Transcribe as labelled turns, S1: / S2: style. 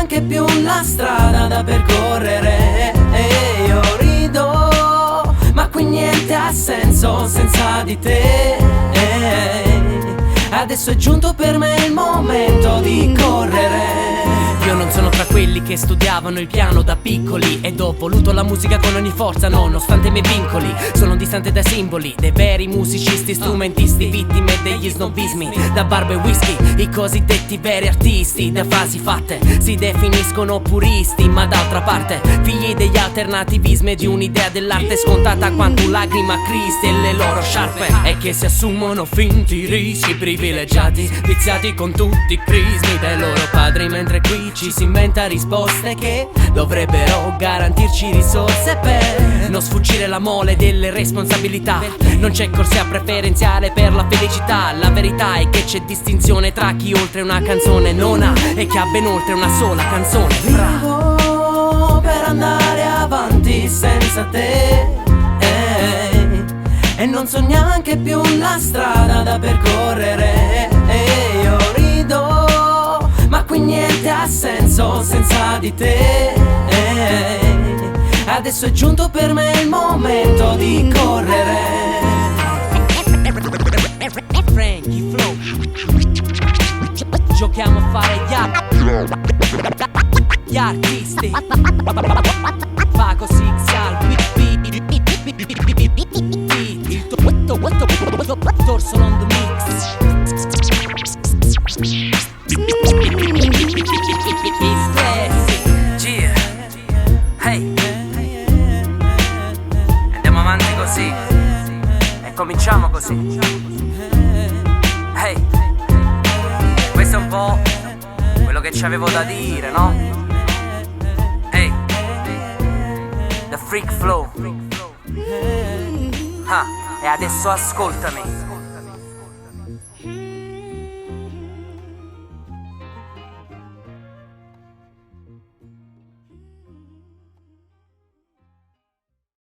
S1: neanche più la strada da percorrere e io rido, ma qui niente ha senso senza di te. Adesso è giunto per me il momento di correre.
S2: Io non sono tra quelli che studiavano il piano da piccoli ed ho voluto la musica con ogni forza, nonostante i miei vincoli. Sono distante dai simboli, dei veri musicisti, strumentisti, vittime degli snobismi, da barba e whisky. I cosiddetti veri artisti, da frasi fatte, si definiscono puristi, ma d'altra parte figli degli alternativismi e di un'idea dell'arte scontata quanto lacrima Cristi e le loro sciarpe. E che si assumono finti rischi, privilegiati, viziati con tutti i crismi dei loro padri, mentre qui ci si inventa risposte che dovrebbero garantirci risorse per non sfuggire la mole delle responsabilità. Non c'è corsia preferenziale per la felicità. La verità è che c'è distinzione tra chi oltre una canzone non ha e chi ha ben oltre una sola canzone.
S1: Vivo per andare avanti senza te e non so neanche più la strada da percorrere e io rido, ma qui niente ha senso senza di te. Adesso è giunto per me il momento di correre.
S2: Frankie Flow, giochiamo a fare gli artisti. Fa così Xal, il torso on the mix. Hey, andiamo avanti così e cominciamo così. Hey, questo è un po' quello che ci avevo da dire, no? Hey, The Freak Flow. E adesso ascoltami.